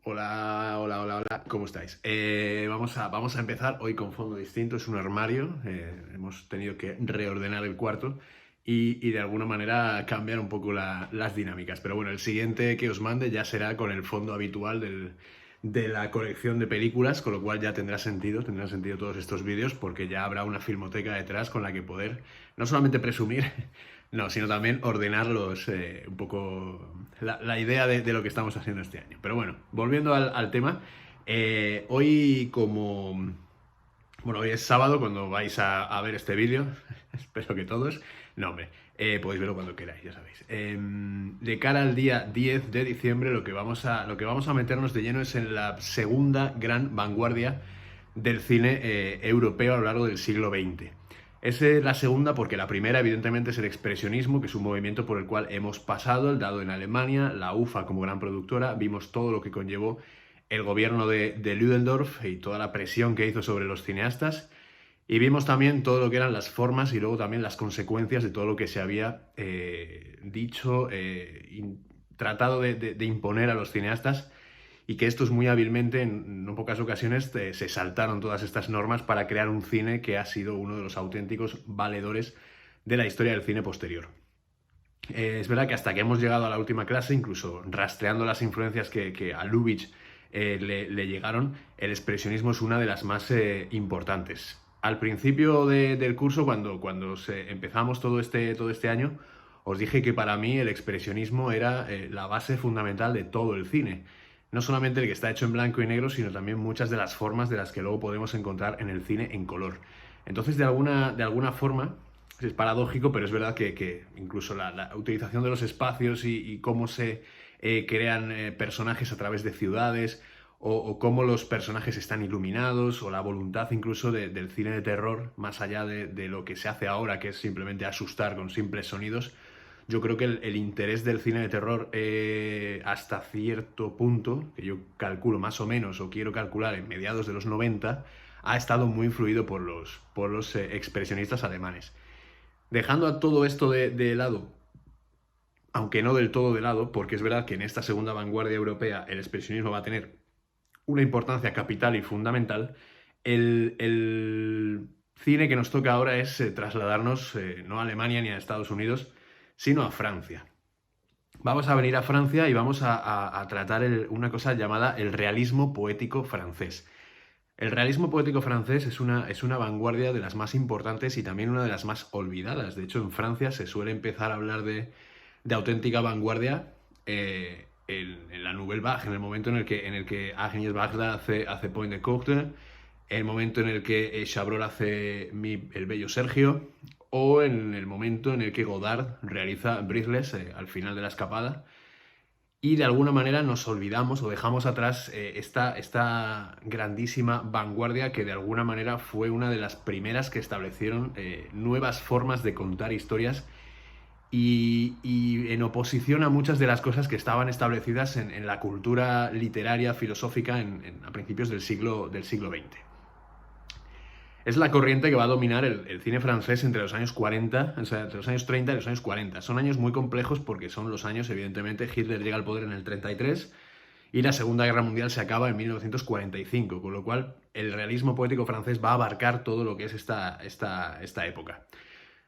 Hola, hola, hola, hola, ¿cómo estáis? Vamos a empezar hoy con fondo distinto, es un armario, hemos tenido que reordenar el cuarto y de alguna manera cambiar un poco las dinámicas. Pero bueno, el siguiente que os mande ya será con el fondo habitual de la colección de películas, con lo cual ya tendrán sentido todos estos vídeos porque ya habrá una filmoteca detrás con la que poder no solamente presumir, no, sino también ordenarlos un poco la idea de lo que estamos haciendo este año. Pero bueno, volviendo al tema, hoy como... Bueno, hoy es sábado cuando vais a ver este vídeo, espero que todos. No, hombre, podéis verlo cuando queráis, ya sabéis. De cara al día 10 de diciembre, lo que vamos a meternos de lleno es en la segunda gran vanguardia del cine europeo a lo largo del siglo XX. Es la segunda porque la primera, evidentemente, es el expresionismo, que es un movimiento por el cual hemos pasado, el dado en Alemania, la UFA como gran productora, vimos todo lo que conllevó el gobierno de Ludendorff y toda la presión que hizo sobre los cineastas. Y vimos también todo lo que eran las formas y luego también las consecuencias de todo lo que se había dicho, tratado de imponer a los cineastas y que estos muy hábilmente, en no pocas ocasiones, se saltaron todas estas normas para crear un cine que ha sido uno de los auténticos valedores de la historia del cine posterior. Es verdad que hasta que hemos llegado a la última clase, incluso rastreando las influencias que a Lubitsch le llegaron, el expresionismo es una de las más importantes. Al principio del curso, cuando empezamos todo este año, os dije que para mí el expresionismo era la base fundamental de todo el cine. No solamente el que está hecho en blanco y negro, sino también muchas de las formas de las que luego podemos encontrar en el cine en color. Entonces, de alguna forma, es paradójico, pero es verdad que incluso la utilización de los espacios y cómo se crean personajes a través de ciudades o cómo los personajes están iluminados o la voluntad incluso del cine de terror, más allá de lo que se hace ahora, que es simplemente asustar con simples sonidos. Yo creo que el interés del cine de terror hasta cierto punto, que yo calculo más o menos o quiero calcular en mediados de los 90, ha estado muy influido por los expresionistas alemanes. Dejando a todo esto de lado, aunque no del todo de lado, porque es verdad que en esta segunda vanguardia europea el expresionismo va a tener una importancia capital y fundamental, el cine que nos toca ahora es trasladarnos no a Alemania ni a Estados Unidos, sino a Francia. Vamos a venir a Francia y vamos a tratar una cosa llamada el realismo poético francés. El realismo poético francés es una vanguardia de las más importantes y también una de las más olvidadas. De hecho, en Francia se suele empezar a hablar de auténtica vanguardia en la Nouvelle Vague, en el momento en el que Agnes Varda hace Point de Corte, el momento en el que Chabrol hace El Bello Sergio, o en el momento en el que Godard realiza Breathless al final de la escapada. Y de alguna manera nos olvidamos o dejamos atrás esta grandísima vanguardia que de alguna manera fue una de las primeras que establecieron nuevas formas de contar historias y en oposición a muchas de las cosas que estaban establecidas en la cultura literaria, filosófica a principios del siglo XX. Es la corriente que va a dominar el cine francés entre los años 40, o sea, entre los años 30 y los años 40. Son años muy complejos porque son los años, evidentemente, Hitler llega al poder en el 33 y la Segunda Guerra Mundial se acaba en 1945, con lo cual el realismo poético francés va a abarcar todo lo que es esta época.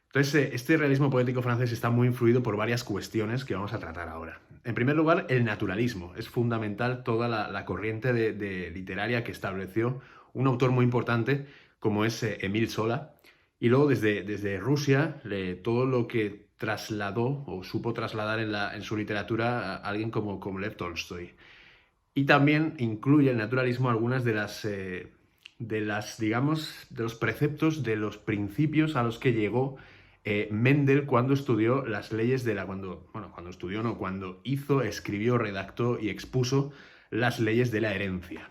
Entonces, este realismo poético francés está muy influido por varias cuestiones que vamos a tratar ahora. En primer lugar, el naturalismo. Es fundamental toda la corriente de literaria que estableció un autor muy importante como es Émile Zola. Y luego desde Rusia, todo lo que trasladó o supo trasladar en su literatura a alguien como Lev Tolstoy. Y también incluye el naturalismo algunas digamos, de los preceptos, de los principios a los que llegó Mendel cuando estudió las leyes cuando hizo, escribió, redactó y expuso las leyes de la herencia.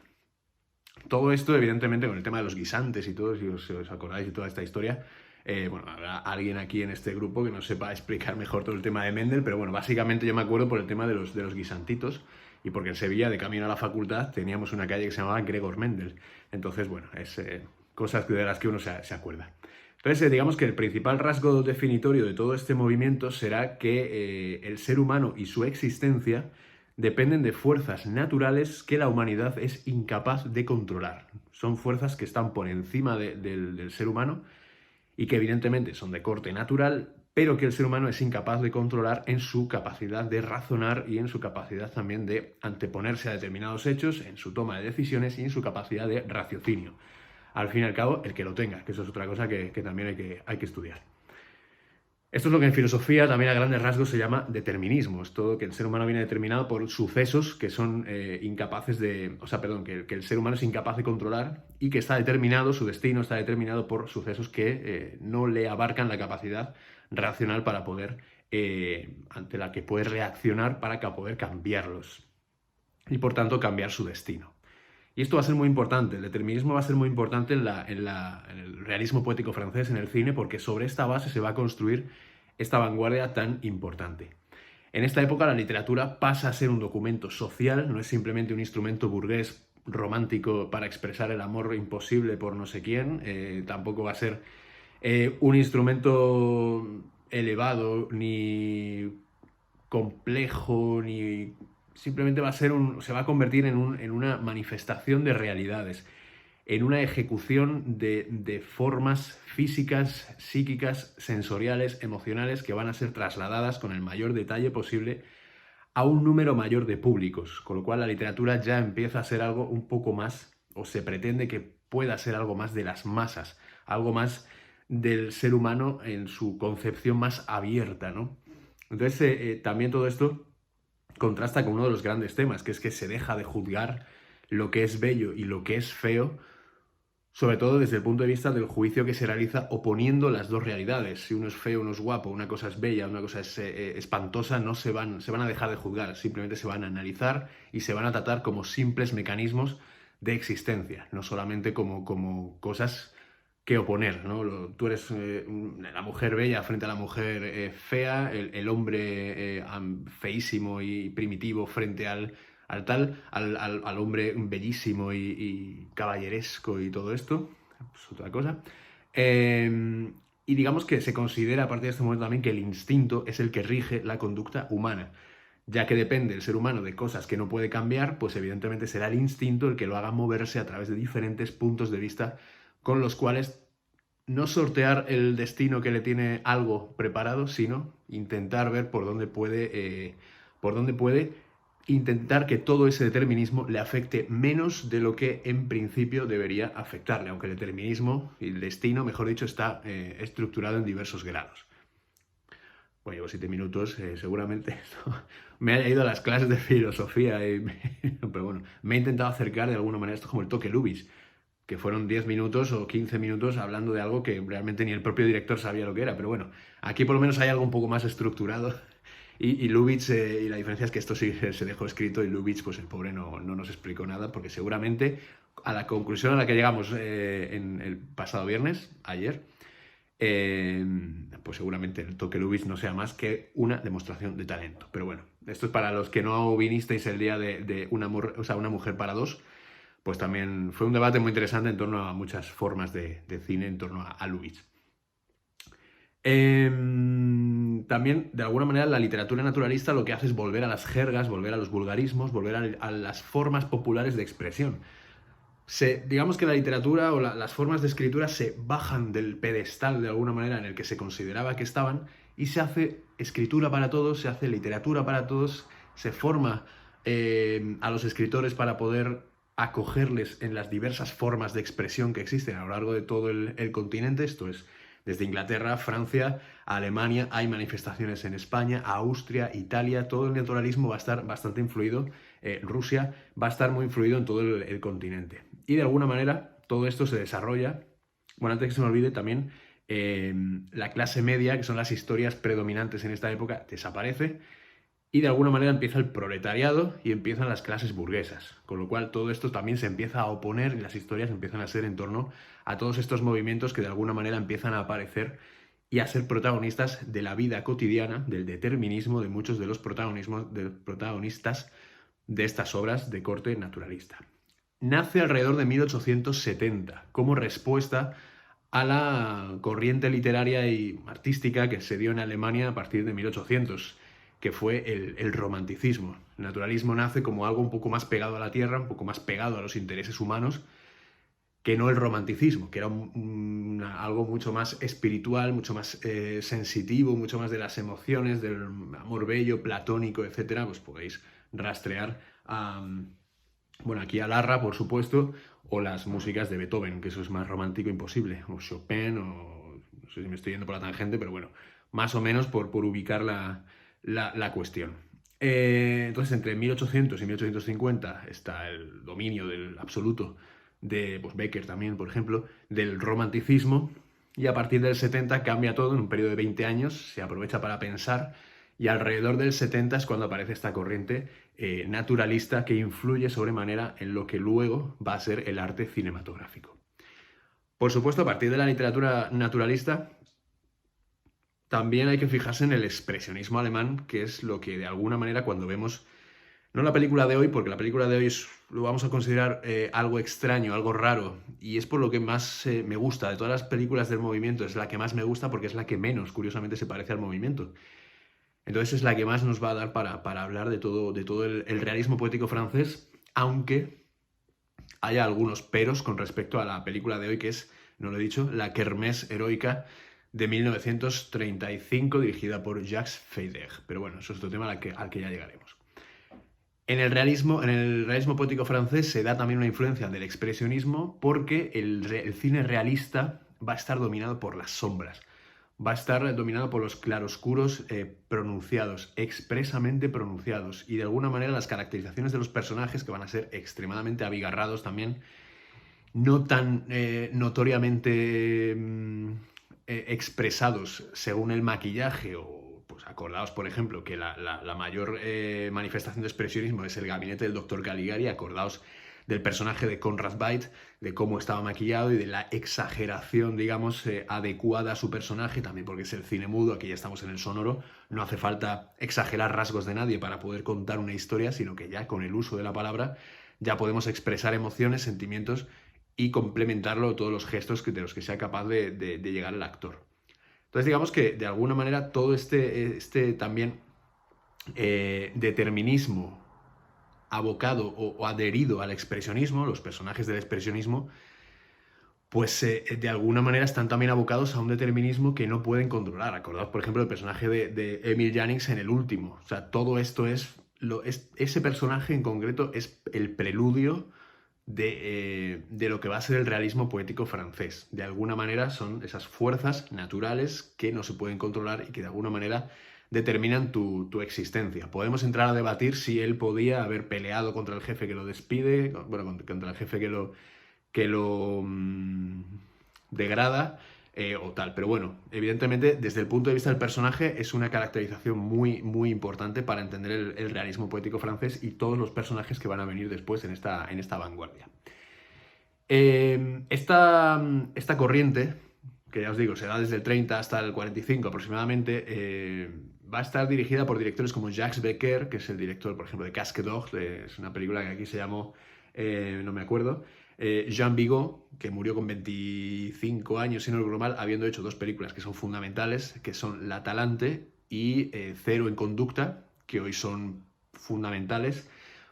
Todo esto, evidentemente, con el tema de los guisantes y todo, si os acordáis de toda esta historia, habrá alguien aquí en este grupo que no sepa explicar mejor todo el tema de Mendel, pero bueno, básicamente yo me acuerdo por el tema de los guisantitos y porque en Sevilla, de camino a la facultad, teníamos una calle que se llamaba Gregor Mendel. Entonces, bueno, es cosas de las que uno se acuerda. Entonces, digamos que el principal rasgo definitorio de todo este movimiento será que el ser humano y su existencia dependen de fuerzas naturales que la humanidad es incapaz de controlar. Son fuerzas que están por encima del ser humano y que evidentemente son de corte natural, pero que el ser humano es incapaz de controlar en su capacidad de razonar y en su capacidad también de anteponerse a determinados hechos, en su toma de decisiones y en su capacidad de raciocinio. Al fin y al cabo, el que lo tenga, que eso es otra cosa que también hay que estudiar. Esto es lo que en filosofía también a grandes rasgos se llama determinismo. Es todo que el ser humano viene determinado por sucesos que son incapaces de... O sea, perdón, que el ser humano es incapaz de controlar y que está determinado, su destino está determinado por sucesos que no le abarcan la capacidad racional para poder, ante la que puede reaccionar para poder cambiarlos y por tanto cambiar su destino. Y esto va a ser muy importante, el determinismo va a ser muy importante en el realismo poético francés, en el cine, porque sobre esta base se va a construir esta vanguardia tan importante. En esta época la literatura pasa a ser un documento social, no es simplemente un instrumento burgués romántico para expresar el amor imposible por no sé quién, tampoco va a ser un instrumento elevado, ni complejo, ni... Simplemente se va a convertir en una manifestación de realidades, en una ejecución de formas físicas, psíquicas, sensoriales, emocionales, que van a ser trasladadas con el mayor detalle posible a un número mayor de públicos, con lo cual la literatura ya empieza a ser algo un poco más, o se pretende que pueda ser algo más de las masas, algo más del ser humano en su concepción más abierta, ¿no? Entonces, también todo esto contrasta con uno de los grandes temas, que es que se deja de juzgar lo que es bello y lo que es feo, sobre todo desde el punto de vista del juicio que se realiza oponiendo las dos realidades. Si uno es feo, uno es guapo, una cosa es bella, una cosa es espantosa, no se van a dejar de juzgar, simplemente se van a analizar y se van a tratar como simples mecanismos de existencia, no solamente como cosas que oponer, ¿no? Tú eres la mujer bella frente a la mujer fea, el hombre feísimo y primitivo frente al hombre bellísimo y caballeresco y todo esto, es otra cosa. Y digamos que se considera a partir de este momento también que el instinto es el que rige la conducta humana. Ya que depende el ser humano de cosas que no puede cambiar, pues evidentemente será el instinto el que lo haga moverse a través de diferentes puntos de vista con los cuales no sortear el destino que le tiene algo preparado, sino intentar ver por dónde puede intentar que todo ese determinismo le afecte menos de lo que en principio debería afectarle, aunque el determinismo y el destino, mejor dicho, está estructurado en diversos grados. Bueno, llevo 7 minutos, seguramente me haya ido a las clases de filosofía, pero bueno, me he intentado acercar de alguna manera, esto es como el toque Lubitsch, que fueron 10 minutos o 15 minutos hablando de algo que realmente ni el propio director sabía lo que era, pero bueno, aquí por lo menos hay algo un poco más estructurado. Y Lubitsch, y la diferencia es que esto sí se dejó escrito y Lubitsch, pues el pobre no nos explicó nada, porque seguramente a la conclusión a la que llegamos en el pasado viernes, ayer, pues seguramente el toque Lubitsch no sea más que una demostración de talento. Pero bueno, esto es para los que no vinisteis el día de una mujer para dos, pues también fue un debate muy interesante en torno a muchas formas de cine en torno a Lubitsch. También, de alguna manera, la literatura naturalista lo que hace es volver a las jergas, volver a los vulgarismos, volver a las formas populares de expresión. Digamos que la literatura o las formas de escritura se bajan del pedestal de alguna manera en el que se consideraba que estaban y se hace escritura para todos, se hace literatura para todos, se forma a los escritores para poder acogerles en las diversas formas de expresión que existen a lo largo de todo el continente. Esto es desde Inglaterra, Francia, Alemania, hay manifestaciones en España, Austria, Italia, todo el naturalismo va a estar bastante influido, Rusia va a estar muy influido en todo el continente. Y de alguna manera todo esto se desarrolla, bueno, antes que se me olvide también, la clase media, que son las historias predominantes en esta época, desaparece y de alguna manera empieza el proletariado y empiezan las clases burguesas, con lo cual todo esto también se empieza a oponer y las historias empiezan a ser en torno a todos estos movimientos que de alguna manera empiezan a aparecer y a ser protagonistas de la vida cotidiana, del determinismo de muchos de los protagonistas de estas obras de corte naturalista. Nace alrededor de 1870 como respuesta a la corriente literaria y artística que se dio en Alemania a partir de 1800, que fue el romanticismo. El naturalismo nace como algo un poco más pegado a la tierra, un poco más pegado a los intereses humanos, que no el romanticismo, que era algo mucho más espiritual, mucho más sensitivo, mucho más de las emociones, del amor bello, platónico, etcétera. Pues podéis rastrear bueno, aquí a Larra, por supuesto, o las músicas de Beethoven, que eso es más romántico imposible, o Chopin, o no sé si me estoy yendo por la tangente, pero bueno, más o menos por ubicar la cuestión. Entonces, entre 1800 y 1850 está el dominio del absoluto de pues, Becker también, por ejemplo, del romanticismo, y a partir del 70 cambia todo, en un periodo de 20 años, se aprovecha para pensar, y alrededor del 70 es cuando aparece esta corriente naturalista que influye sobremanera en lo que luego va a ser el arte cinematográfico. Por supuesto, a partir de la literatura naturalista, también hay que fijarse en el expresionismo alemán, que es lo que de alguna manera cuando vemos, no la película de hoy, porque la película de hoy lo vamos a considerar algo extraño, algo raro, y es por lo que más me gusta. De todas las películas del movimiento es la que más me gusta porque es la que menos, curiosamente, se parece al movimiento. Entonces es la que más nos va a dar para hablar de todo el realismo poético francés, aunque haya algunos peros con respecto a la película de hoy, que es, no lo he dicho, La Kermés Heroica de 1935, dirigida por Jacques Feydegue. Pero bueno, eso es otro tema al que ya llegaremos. En el realismo poético francés se da también una influencia del expresionismo porque el cine realista va a estar dominado por las sombras. Va a estar dominado por los claroscuros pronunciados, expresamente pronunciados, y de alguna manera las caracterizaciones de los personajes, que van a ser extremadamente abigarrados también, no tan notoriamente expresados según el maquillaje, o pues acordaos, por ejemplo, que la mayor manifestación de expresionismo es el gabinete del Dr. Caligari. Acordaos del personaje de Conrad Veidt, de cómo estaba maquillado y de la exageración, digamos, adecuada a su personaje, también porque es el cine mudo, aquí ya estamos en el sonoro, no hace falta exagerar rasgos de nadie para poder contar una historia, sino que ya con el uso de la palabra ya podemos expresar emociones, sentimientos y complementarlo todos los gestos de los que sea capaz de llegar el actor. Entonces digamos que de alguna manera todo este también determinismo abocado o adherido al expresionismo, los personajes del expresionismo, pues de alguna manera están también abocados a un determinismo que no pueden controlar. Acordaos, por ejemplo, el personaje de Emil Jannings en el último. O sea, todo esto ese personaje en concreto es el preludio de lo que va a ser el realismo poético francés. De alguna manera son esas fuerzas naturales que no se pueden controlar y que de alguna manera determinan tu existencia. Podemos entrar a debatir si él podía haber peleado contra el jefe que lo despide, bueno, contra el jefe que lo degrada o tal. Pero bueno, evidentemente, desde el punto de vista del personaje, es una caracterización muy, muy importante para entender el realismo poético francés y todos los personajes que van a venir después en esta vanguardia. Esta corriente, que ya os digo, se da desde el 30 hasta el 45 aproximadamente, va a estar dirigida por directores como Jacques Becker, que es el director, por ejemplo, de Casque d'Or, es una película que aquí se llamó, no me acuerdo, Jean Vigo, que murió con 25 años, si no recuerdo mal, habiendo hecho dos películas que son fundamentales, que son La Talante y Cero en Conducta, que hoy son fundamentales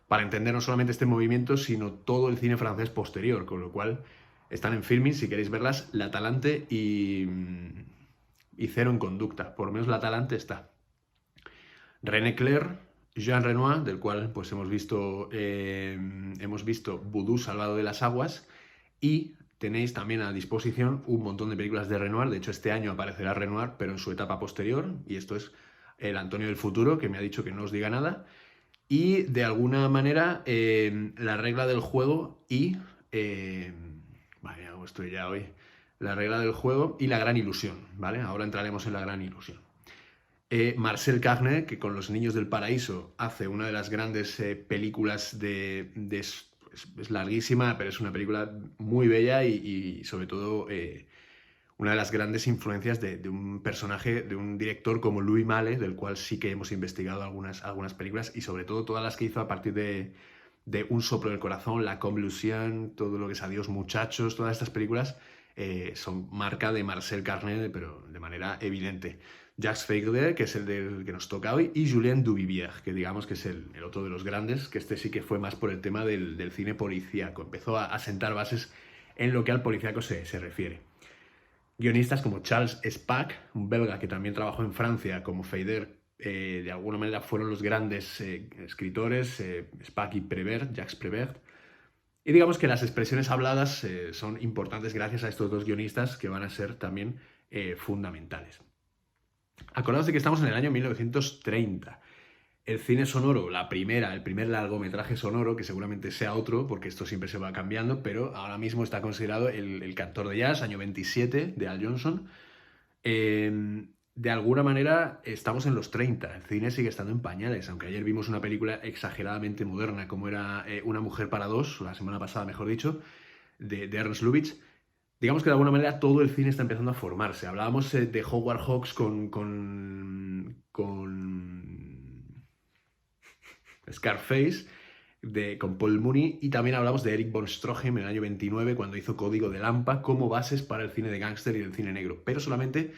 para entender no solamente este movimiento, sino todo el cine francés posterior, con lo cual están en Filmin, si queréis verlas, La Talante y Cero en Conducta. Por lo menos La Talante está. René Clair, Jean Renoir, del cual pues hemos visto Vudú salvado de las aguas, y tenéis también a disposición un montón de películas de Renoir. De hecho, este año aparecerá Renoir, pero en su etapa posterior, y esto es el Antonio del futuro, que me ha dicho que no os diga nada, y de alguna manera La regla del juego y vaya, ¿cómo estoy ya hoy? La regla del juego y La gran ilusión, ¿vale? Ahora entraremos en La gran ilusión. Marcel Carné, que con Los niños del paraíso hace una de las grandes películas es larguísima, pero es una película muy bella y sobre todo una de las grandes influencias de un personaje, de un director como Louis Malle, del cual sí que hemos investigado algunas películas, y sobre todo todas las que hizo a partir de Un soplo del corazón, La Convulsión, todo lo que es Adiós muchachos, todas estas películas son marca de Marcel Carné, pero de manera evidente. Jacques Feydeler, que es el del que nos toca hoy, y Julien Duvivier, que digamos que es el otro de los grandes, que este sí que fue más por el tema del cine policíaco. Empezó a sentar bases en lo que al policíaco se refiere. Guionistas como Charles Spaak, un belga que también trabajó en Francia como Feydeler, de alguna manera fueron los grandes escritores, Spaak y Prévert, Jacques Prévert. Y digamos que las expresiones habladas son importantes gracias a estos dos guionistas que van a ser también fundamentales. Acordaos de que estamos en el año 1930. El cine sonoro, el primer largometraje sonoro, que seguramente sea otro, porque esto siempre se va cambiando, pero ahora mismo está considerado el Cantor de Jazz, año 27, de Al Jolson. De alguna manera estamos en los 30, el cine sigue estando en pañales, aunque ayer vimos una película exageradamente moderna, como era Una mujer para dos, la semana pasada mejor dicho, de Ernst Lubitsch. Digamos que de alguna manera todo el cine está empezando a formarse. Hablábamos de Howard Hawks con Scarface, con Paul Mooney, y también hablamos de Eric von Stroheim en el año 29, cuando hizo Código de Lampa como bases para el cine de gángster y el cine negro, pero solamente,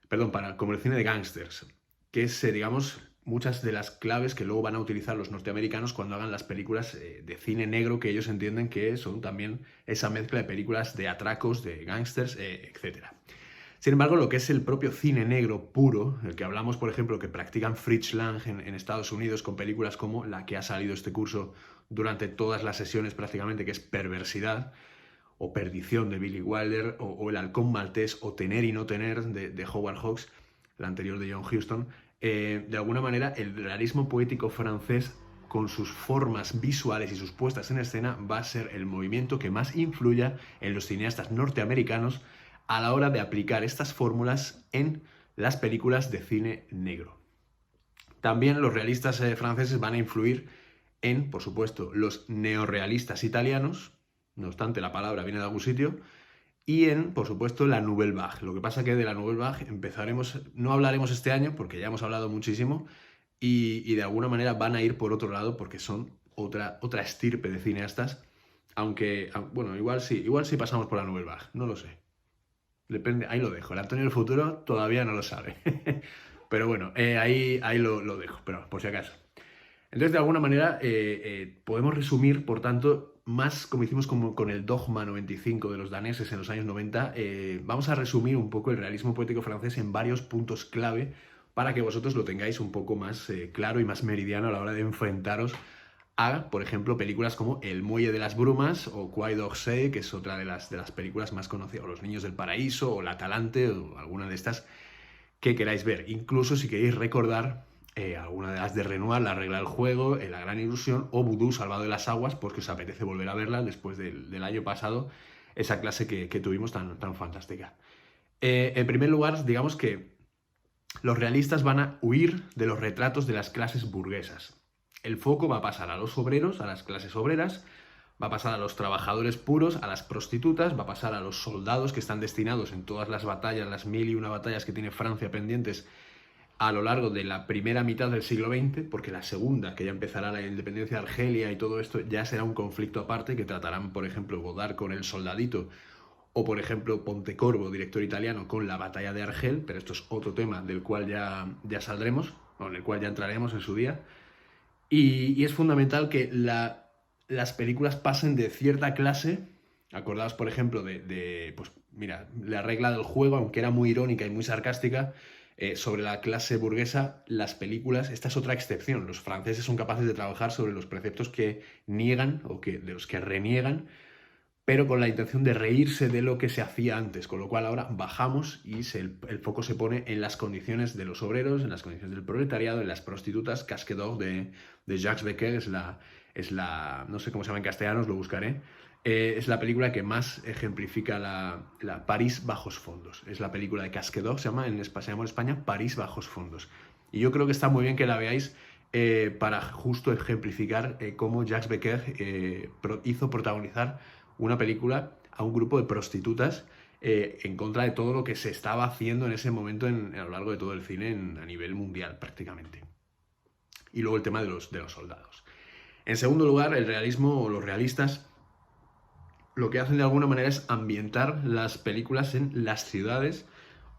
perdón, como el cine de gángsters, que es, digamos, muchas de las claves que luego van a utilizar los norteamericanos cuando hagan las películas de cine negro, que ellos entienden que son también esa mezcla de películas de atracos, de gángsters, etc. Sin embargo, lo que es el propio cine negro puro, el que hablamos, por ejemplo, que practican Fritz Lang en Estados Unidos con películas como la que ha salido este curso durante todas las sesiones prácticamente, que es Perversidad, o Perdición de Billy Wilder, o El halcón maltés, o Tener y no tener de Howard Hawks, la anterior de John Huston. De alguna manera, el realismo poético francés, con sus formas visuales y sus puestas en escena, va a ser el movimiento que más influya en los cineastas norteamericanos a la hora de aplicar estas fórmulas en las películas de cine negro. También los realistas franceses van a influir en, por supuesto, los neorrealistas italianos, no obstante la palabra viene de algún sitio, y en, por supuesto, la Nouvelle Vague. Lo que pasa que de la Nouvelle Vague no hablaremos este año, porque ya hemos hablado muchísimo, y de alguna manera van a ir por otro lado, porque son otra estirpe de cineastas, aunque, bueno, igual sí pasamos por la Nouvelle Vague, no lo sé. Depende, ahí lo dejo. El Antonio del futuro todavía no lo sabe. Pero bueno, ahí lo dejo, pero por si acaso. Entonces, de alguna manera, podemos resumir, por tanto, más como hicimos con el Dogma 95 de los daneses en los años 90, vamos a resumir un poco el realismo poético francés en varios puntos clave para que vosotros lo tengáis un poco más claro y más meridiano a la hora de enfrentaros a, por ejemplo, películas como El muelle de las brumas o Quai d'Orsay, que es otra de las películas más conocidas, o Los niños del paraíso, o La Talante, o alguna de estas que queráis ver. Incluso si queréis recordar alguna de las de Renoir, La regla del juego, La gran ilusión, o Vudú, Salvado de las aguas, porque os apetece volver a verla después del año pasado, esa clase que tuvimos tan fantástica. En primer lugar, digamos que los realistas van a huir de los retratos de las clases burguesas. El foco va a pasar a los obreros, a las clases obreras, va a pasar a los trabajadores puros, a las prostitutas, va a pasar a los soldados que están destinados en todas las batallas, las 1001 batallas que tiene Francia pendientes a lo largo de la primera mitad del siglo XX, porque la segunda, que ya empezará la independencia de Argelia y todo esto, ya será un conflicto aparte que tratarán, por ejemplo, Godard con El soldadito, o por ejemplo Pontecorvo, director italiano, con la batalla de Argel, pero esto es otro tema del cual ya saldremos, o en el cual ya entraremos en su día. Y es fundamental que las películas pasen de cierta clase. Acordaos, por ejemplo, pues mira, La regla del juego, aunque era muy irónica y muy sarcástica, sobre la clase burguesa, las películas, esta es otra excepción. Los franceses son capaces de trabajar sobre los preceptos que niegan o de los que reniegan, pero con la intención de reírse de lo que se hacía antes, con lo cual ahora bajamos y el foco se pone en las condiciones de los obreros, en las condiciones del proletariado, en las prostitutas. Casque d'Or de Jacques Becker es la, no sé cómo se llama en castellano, os lo buscaré, es la película que más ejemplifica la París bajos fondos. Es la película de Casque d'Or, se llama en España París bajos fondos. Y yo creo que está muy bien que la veáis para justo ejemplificar cómo Jacques Becker hizo protagonizar una película a un grupo de prostitutas en contra de todo lo que se estaba haciendo en ese momento a lo largo de todo el cine a nivel mundial prácticamente. Y luego el tema de los soldados. En segundo lugar, el realismo o los realistas lo que hacen de alguna manera es ambientar las películas en las ciudades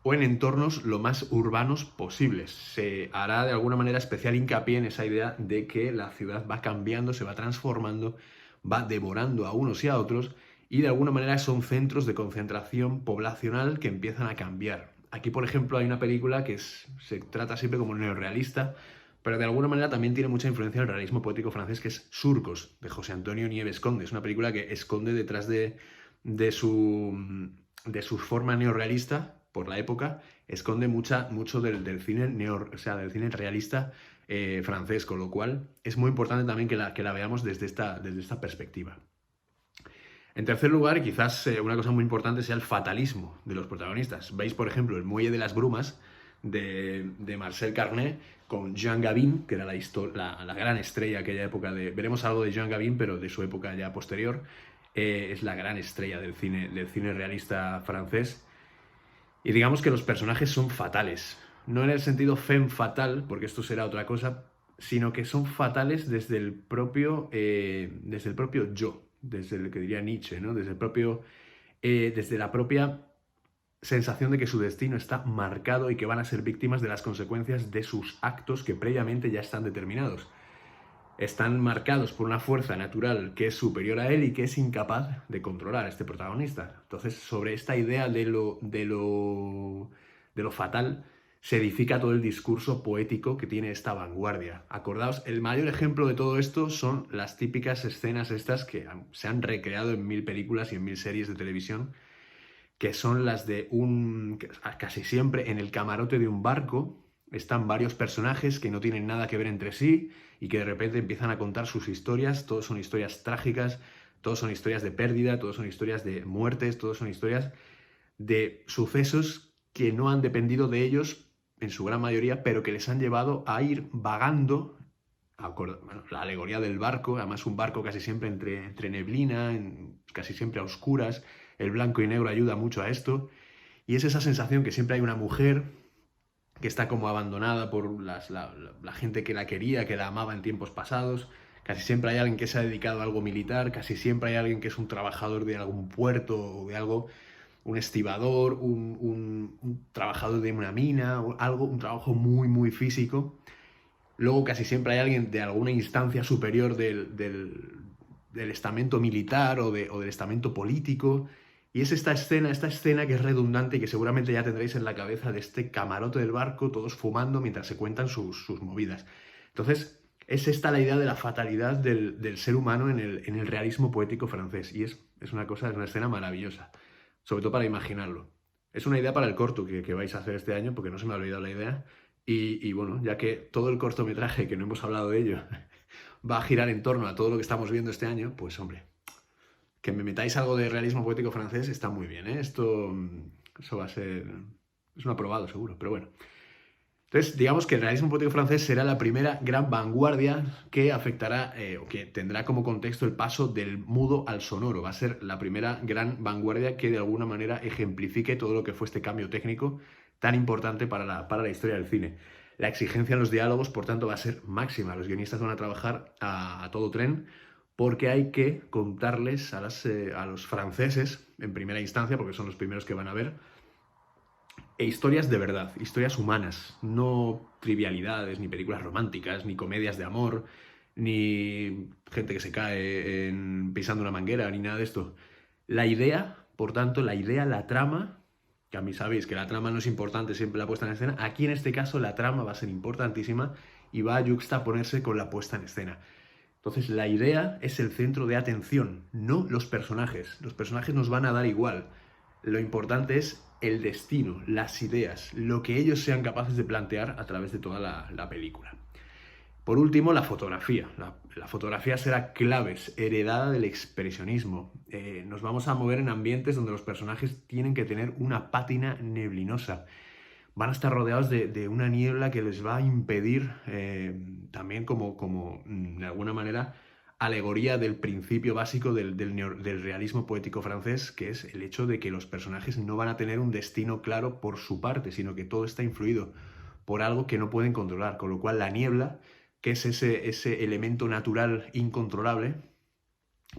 o en entornos lo más urbanos posibles. Se hará de alguna manera especial hincapié en esa idea de que la ciudad va cambiando, se va transformando, va devorando a unos y a otros, y de alguna manera son centros de concentración poblacional que empiezan a cambiar. Aquí, por ejemplo, hay una película que se trata siempre como neorrealista, pero de alguna manera también tiene mucha influencia del realismo poético francés, que es Surcos, de José Antonio Nieves Conde. Es una película que esconde detrás de de su forma neorrealista, por la época, esconde mucho del cine o sea, del cine realista francés, con lo cual es muy importante también que la veamos desde esta perspectiva. En tercer lugar, y quizás una cosa muy importante sea el fatalismo de los protagonistas. Veis, por ejemplo, El Muelle de las Brumas de Marcel Carné con Jean Gabin, que era la gran estrella de aquella época. Veremos algo de Jean Gabin, pero de su época ya posterior. Es la gran estrella del cine realista francés. Y digamos que los personajes son fatales. No en el sentido femme fatal, porque esto será otra cosa, sino que son fatales desde el propio yo, desde el que diría Nietzsche, ¿no? Desde la propia sensación de que su destino está marcado y que van a ser víctimas de las consecuencias de sus actos que previamente ya están determinados. Están marcados por una fuerza natural que es superior a él y que es incapaz de controlar a este protagonista. Entonces, sobre esta idea de lo fatal se edifica todo el discurso poético que tiene esta vanguardia. Acordaos, el mayor ejemplo de todo esto son las típicas escenas estas que se han recreado en 1000 películas y en 1000 series de televisión, que son las de casi siempre en el camarote de un barco están varios personajes que no tienen nada que ver entre sí y que de repente empiezan a contar sus historias. Todos son historias trágicas, todos son historias de pérdida, todos son historias de muertes, todos son historias de sucesos que no han dependido de ellos en su gran mayoría, pero que les han llevado a ir vagando. Bueno, la alegoría del barco, además un barco casi siempre entre neblina, casi siempre a oscuras. El blanco y negro ayuda mucho a esto. Y es esa sensación que siempre hay una mujer que está como abandonada por la gente que la quería, que la amaba en tiempos pasados. Casi siempre hay alguien que se ha dedicado a algo militar, casi siempre hay alguien que es un trabajador de algún puerto o de algo, un estibador, un trabajador de una mina, un trabajo muy, muy físico. Luego casi siempre hay alguien de alguna instancia superior del estamento militar o del estamento político. Y es esta escena que es redundante y que seguramente ya tendréis en la cabeza de este camarote del barco, todos fumando mientras se cuentan sus movidas. Entonces, es esta la idea de la fatalidad del ser humano en el realismo poético francés. Y es una escena maravillosa, sobre todo para imaginarlo. Es una idea para el corto que vais a hacer este año, porque no se me ha olvidado la idea. Y bueno, ya que todo el cortometraje, que no hemos hablado de ello, va a girar en torno a todo lo que estamos viendo este año, pues hombre, que me metáis algo de realismo poético francés está muy bien, ¿eh? Eso va a ser... Es un aprobado, seguro, pero bueno. Entonces, digamos que el realismo poético francés será la primera gran vanguardia que afectará o que tendrá como contexto el paso del mudo al sonoro. Va a ser la primera gran vanguardia que de alguna manera ejemplifique todo lo que fue este cambio técnico tan importante para la historia del cine. La exigencia en los diálogos, por tanto, va a ser máxima. Los guionistas van a trabajar a todo tren porque hay que contarles a los franceses, en primera instancia, porque son los primeros que van a ver, historias de verdad, historias humanas, no trivialidades, ni películas románticas, ni comedias de amor, ni gente que se cae pisando una manguera, ni nada de esto. La idea, por tanto, la trama, que a mí sabéis que la trama no es importante siempre la puesta en escena, aquí en este caso la trama va a ser importantísima y va a yuxtaponerse con la puesta en escena. Entonces la idea es el centro de atención, no los personajes. Los personajes nos van a dar igual. Lo importante es el destino, las ideas, lo que ellos sean capaces de plantear a través de toda la película. Por último, la fotografía. La fotografía será claves, heredada del expresionismo. Nos vamos a mover en ambientes donde los personajes tienen que tener una pátina neblinosa. Van a estar rodeados de una niebla que les va a impedir, también como de alguna manera, alegoría del principio básico del realismo poético francés, que es el hecho de que los personajes no van a tener un destino claro por su parte, sino que todo está influido por algo que no pueden controlar, con lo cual la niebla, que es ese elemento natural incontrolable,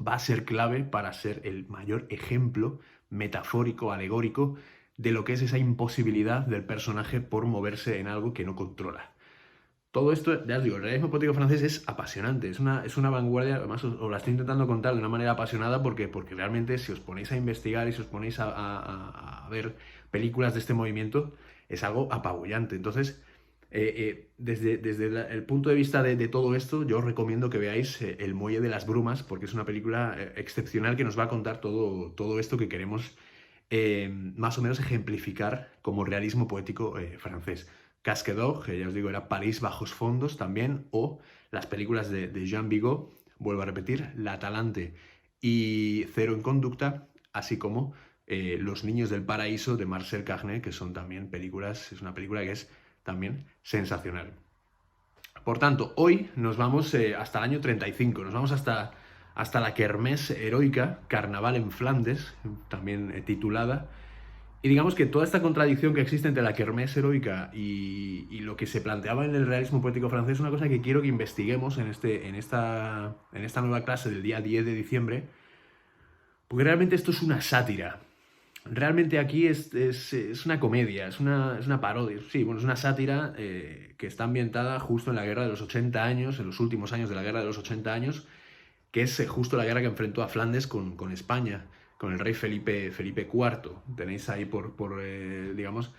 va a ser clave para ser el mayor ejemplo metafórico, alegórico, de lo que es esa imposibilidad del personaje por moverse en algo que no controla. Todo esto, ya os digo, el realismo poético francés es apasionante, es una vanguardia, además os la estoy intentando contar de una manera apasionada porque realmente si os ponéis a investigar y si os ponéis a ver películas de este movimiento, es algo apabullante. Entonces, desde el punto de vista de todo esto, yo os recomiendo que veáis El Muelle de las Brumas, porque es una película excepcional que nos va a contar todo esto que queremos más o menos ejemplificar como realismo poético francés. Casque d'Or, que ya os digo era París bajos fondos también, o las películas de Jean Vigo, vuelvo a repetir, La Talante y Cero en Conducta, así como Los Niños del Paraíso de Marcel Carné, que son también películas, es una película que es también sensacional. Por tanto, hoy nos vamos hasta el año 35, nos vamos hasta la Kermés heroica, Carnaval en Flandes, también titulada. Y digamos que toda esta contradicción que existe entre la kermés heroica y lo que se planteaba en el realismo poético francés es una cosa que quiero que investiguemos en esta nueva clase del día 10 de diciembre, porque realmente esto es una sátira. Realmente aquí es una comedia, es una parodia. Sí, bueno, es una sátira que está ambientada justo en la guerra de los 80 años, en los últimos años de la guerra de los 80 años, que es justo la guerra que enfrentó a Flandes con España, con el rey Felipe IV. Tenéis ahí digamos,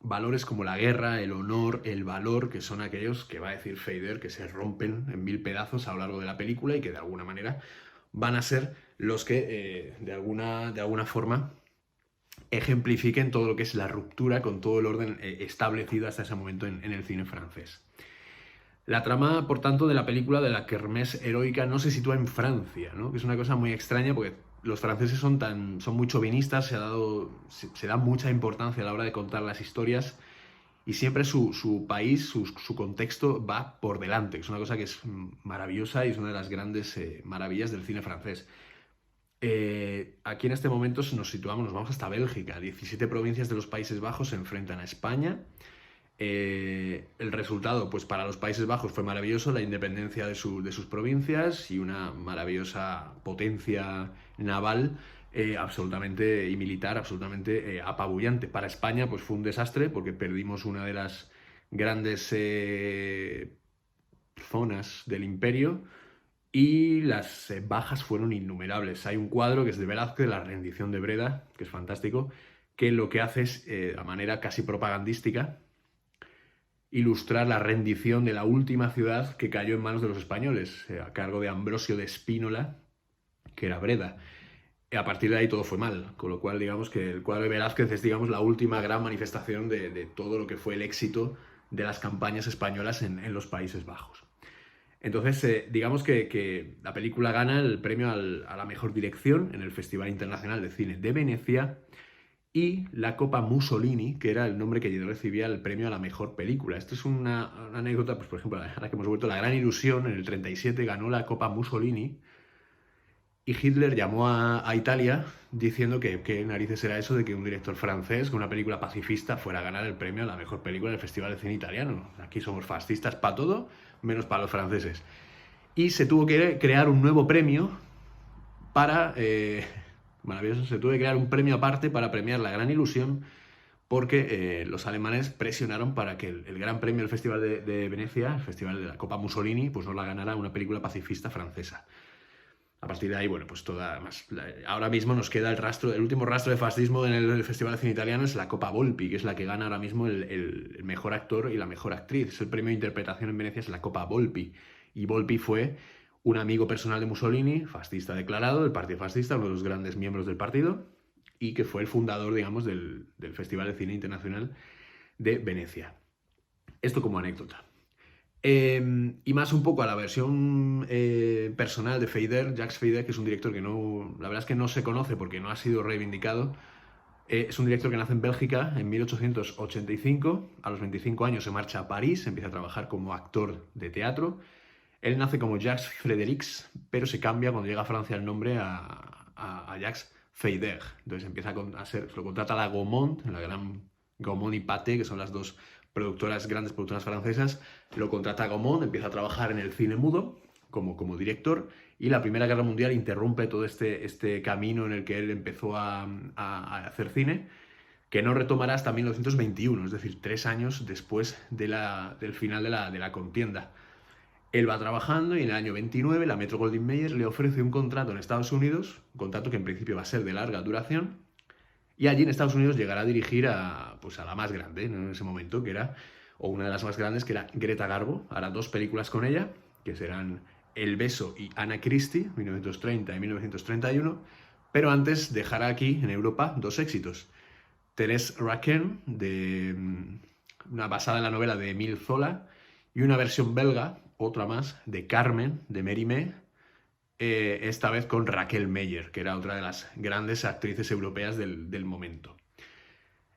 valores como la guerra, el honor, el valor, que son aquellos que va a decir Feder, que se rompen en mil pedazos a lo largo de la película y que de alguna manera van a ser los que de alguna forma ejemplifiquen todo lo que es la ruptura con todo el orden establecido hasta ese momento en el cine francés. La trama, por tanto, de la película de la kermés heroica no se sitúa en Francia, ¿no? Que es una cosa muy extraña porque los franceses son muy chauvinistas, se da mucha importancia a la hora de contar las historias y siempre su país, su contexto va por delante, que es una cosa que es maravillosa y es una de las grandes maravillas del cine francés. Aquí en este momento nos vamos hasta Bélgica. 17 provincias de los Países Bajos se enfrentan a España. El resultado, pues para los Países Bajos fue maravilloso, la independencia de sus provincias y una maravillosa potencia naval absolutamente y militar, absolutamente apabullante. Para España, pues fue un desastre porque perdimos una de las grandes zonas del imperio y las bajas fueron innumerables. Hay un cuadro que es de Velázquez, La rendición de Breda, que es fantástico, que lo que hace es, a manera casi propagandística, ilustrar la rendición de la última ciudad que cayó en manos de los españoles, a cargo de Ambrosio de Spínola, que era Breda. Y a partir de ahí todo fue mal, con lo cual digamos que el cuadro de Velázquez es digamos la última gran manifestación de todo lo que fue el éxito de las campañas españolas en los Países Bajos. Entonces, digamos que la película gana el premio a la mejor dirección en el Festival Internacional de Cine de Venecia y la Copa Mussolini, que era el nombre que recibía el premio a la mejor película. Esto es una anécdota, pues por ejemplo, ahora que hemos vuelto La Gran Ilusión, en el 37 ganó la Copa Mussolini y Hitler llamó a Italia diciendo que qué narices era eso de que un director francés con una película pacifista fuera a ganar el premio a la mejor película del Festival de Cine Italiano. Aquí somos fascistas para todo, menos para los franceses. Y se tuvo que crear un nuevo premio para... maravilloso, se tuvo que crear un premio aparte para premiar La Gran Ilusión porque los alemanes presionaron para que el gran premio del Festival de Venecia, el Festival de la Copa Mussolini, pues no la ganara una película pacifista francesa. A partir de ahí, bueno, pues ahora mismo nos queda el último rastro de fascismo en el Festival de Cine Italiano es la Copa Volpi, que es la que gana ahora mismo el mejor actor y la mejor actriz. Es el premio de interpretación en Venecia, es la Copa Volpi. Y Volpi fue un amigo personal de Mussolini, fascista declarado, del Partido Fascista, uno de los grandes miembros del partido, y que fue el fundador, digamos, del Festival de Cine Internacional de Venecia. Esto como anécdota. Y más un poco a la versión personal de Feder, Jacques Feder, que es un director que la verdad es que no se conoce porque no ha sido reivindicado. Es un director que nace en Bélgica en 1885, a los 25 años se marcha a París, empieza a trabajar como actor de teatro. Él nace como Jacques Frédérix, pero se cambia cuando llega a Francia el nombre a Jacques Feder. Entonces empieza lo contrata la Gaumont, la gran Gaumont y Pathé, que son las dos grandes productoras francesas, lo contrata Gaumont, empieza a trabajar en el cine mudo como director y la Primera Guerra Mundial interrumpe todo este camino en el que él empezó a hacer cine, que no retomará hasta 1921, es decir, 3 años después del final de la contienda. Él va trabajando y en el año 29 la Metro-Goldwyn-Mayer le ofrece un contrato en Estados Unidos, un contrato que en principio va a ser de larga duración, y allí en Estados Unidos llegará a dirigir pues a la más grande, ¿no? En ese momento, que era, o una de las más grandes, que era Greta Garbo. Hará 2 películas con ella, que serán El beso y Anna Christie, 1930 y 1931, pero antes dejará aquí, en Europa, 2 éxitos. Thérèse Raquin, una basada en la novela de Émile Zola, y una versión belga, otra más, de Carmen, de Mérimée, esta vez con Raquel Meyer, que era otra de las grandes actrices europeas del momento.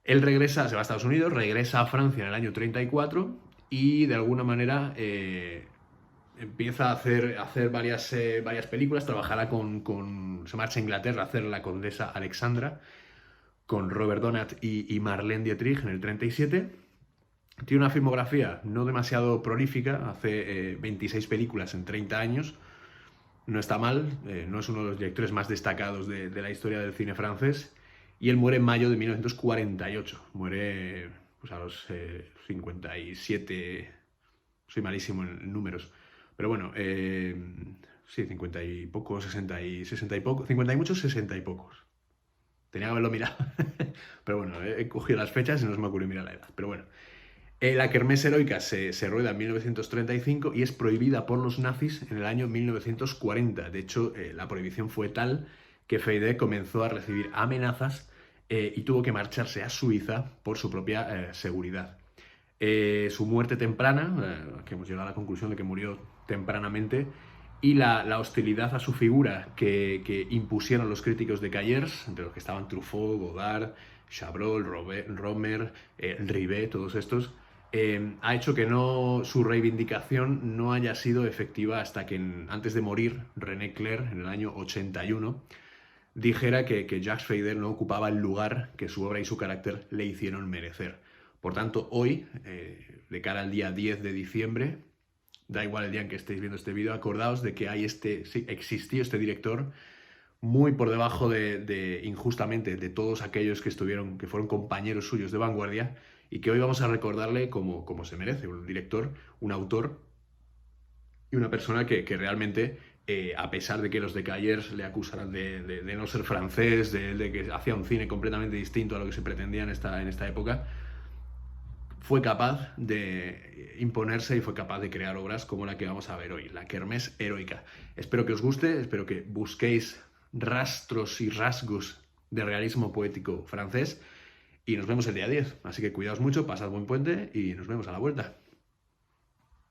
Él se va a Estados Unidos, regresa a Francia en el año 34 y de alguna manera empieza a hacer varias películas. Trabajará se marcha a Inglaterra a hacer La Condesa Alexandra con Robert Donat y Marlène Dietrich en el 37. Tiene una filmografía no demasiado prolífica, hace 26 películas en 30 años. No está mal, no es uno de los directores más destacados de la historia del cine francés, y él muere en mayo de 1948. Muere pues, a los 57, soy malísimo en números, pero bueno, sí, 50 y pocos, 60 y pocos, 50 y muchos, 60 y pocos. Tenía que haberlo mirado, pero bueno, he cogido las fechas y no se me ocurrió mirar la edad, pero bueno. La Kermés Heroica se rueda en 1935 y es prohibida por los nazis en el año 1940. De hecho, la prohibición fue tal que Feydeck comenzó a recibir amenazas y tuvo que marcharse a Suiza por su propia seguridad. Su muerte temprana, que hemos llegado a la conclusión de que murió tempranamente, y la hostilidad a su figura que impusieron los críticos de Cayers, entre los que estaban Truffaut, Godard, Chabrol, Romer, Rivet, todos estos, ha hecho que su reivindicación no haya sido efectiva hasta que antes de morir René Clair, en el año 81, dijera que Jacques Feydeck no ocupaba el lugar que su obra y su carácter le hicieron merecer. Por tanto, hoy, de cara al día 10 de diciembre, da igual el día en que estéis viendo este vídeo, acordaos de que existió este director muy por debajo injustamente de todos aquellos que fueron compañeros suyos de vanguardia, y que hoy vamos a recordarle como se merece, un director, un autor y una persona que realmente, a pesar de que los de Cayers le acusaran de no ser francés, de que hacía un cine completamente distinto a lo que se pretendía en esta época, fue capaz de imponerse y fue capaz de crear obras como la que vamos a ver hoy, La Kermés Heroica. Espero que os guste, espero que busquéis rastros y rasgos de realismo poético francés, y nos vemos el día 10. Así que cuidaos mucho, pasad buen puente y nos vemos a la vuelta.